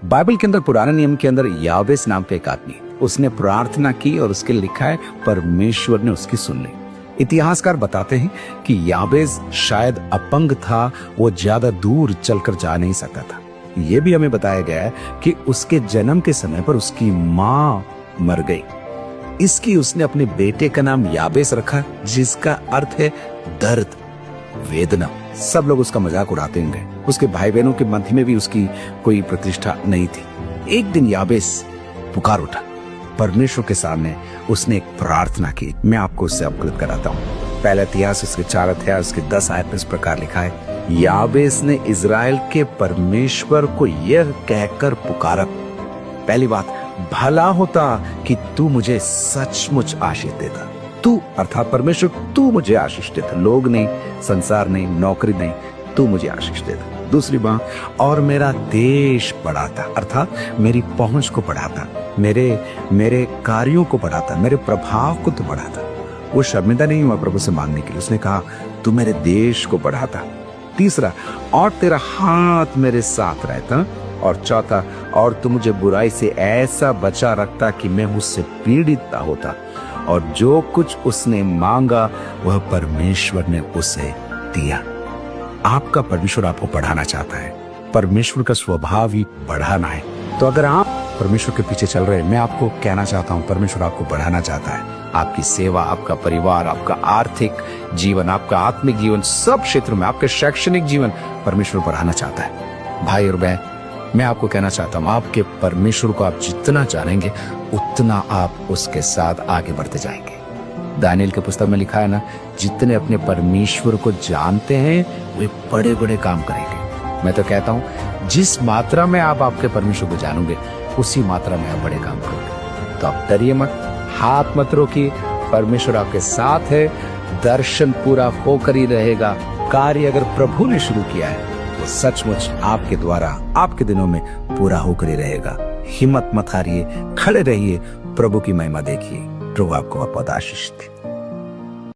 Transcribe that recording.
Bible के अंदर पुराने नियम के अंदर यावेस नाम का एक आदमी, उसने प्रार्थना की और उसके लिखा है परमेश्वर ने उसकी सुन ली। इतिहासकार बताते हैं कि यावेस शायद अपंग था, वो ज्यादा दूर चलकर जा नहीं सकता था। यह भी हमें बताया गया है कि उसके जन्म के समय पर उसकी मां मर गई। इसकी उसने अपने बेटे का नाम यावेस रखा, जिसका अर्थ है दर्द, वेदना। सब लोग उसका मजाक उड़ाते होंगे। उसके भाई बहनों के मध्य में भी उसकी कोई प्रतिष्ठा नहीं थी। एक दिन यावेस पुकार उठा परमेश्वर के सामने, उसने एक प्रार्थना की। मैं आपको उससे अवगत कराता हूँ। पहला इतिहास उसके 4 अध्याय उसके 10 आयत में इस प्रकार लिखा है, यावेस ने इजराइल के परमेश्वर को यह कहकर पुकारा। पहली बात, भला होता कि तू मुझे सचमुच आशीष देता। तू अर्थात परमेश्वर, तू मुझे आशीष देता, लोग नहीं, संसार नहीं, नौकरी नहीं, तू मुझे आशीष देता। दूसरी बात, और मेरा देश बढ़ाता, अर्थात मेरी पहुंच को बढ़ाता, मेरे कार्यों को बढ़ाता, मेरे प्रभाव को तो बढ़ाता। वो शर्मिंदा नहीं हुआ प्रभु से मांगने के लिए। उसने कहा तू मेरे देश को बढ़ाता। तीसरा, और तेरा हाथ मेरे साथ रहता। और चौथा, और तू मुझे बुराई से ऐसा बचा रखता कि मैं उससे पीड़ित ना होता। और जो कुछ उसने मांगा वह परमेश्वर ने उसे दिया। आपका परमेश्वर आपको बढ़ाना चाहता है। परमेश्वर का स्वभाव ही बढ़ाना है। तो अगर आप परमेश्वर के पीछे चल रहे हैं, मैं आपको कहना चाहता हूं, परमेश्वर आपको बढ़ाना चाहता है। आपकी सेवा, आपका परिवार, आपका आर्थिक जीवन, आपका आत्मिक जीवन, सब क्षेत्रों में, आपके शैक्षणिक जीवन परमेश्वर बढ़ाना चाहता है। भाई और बहन, मैं आपको कहना चाहता हूं, आपके परमेश्वर को आप जितना जानेंगे उतना आप उसके साथ आगे बढ़ते जाएंगे। दानिएल के पुस्तक में लिखा है ना, जितने अपने परमेश्वर को जानते हैं वे बड़े बड़े काम करेंगे। मैं तो कहता हूं, जिस मात्रा में आप आपके परमेश्वर को जानोगे उसी मात्रा में आप बड़े काम करोगे। तो आप डरिए मत, हाथ मत रोकिए, परमेश्वर आपके साथ है। दर्शन पूरा होकर ही रहेगा। कार्य अगर प्रभु ने शुरू किया है वो सचमुच आपके द्वारा आपके दिनों में पूरा होकर ही रहेगा। हिम्मत मत हारिए, खड़े रहिए, प्रभु की महिमा देखिए। प्रभु आपको बहुत आशीष दे।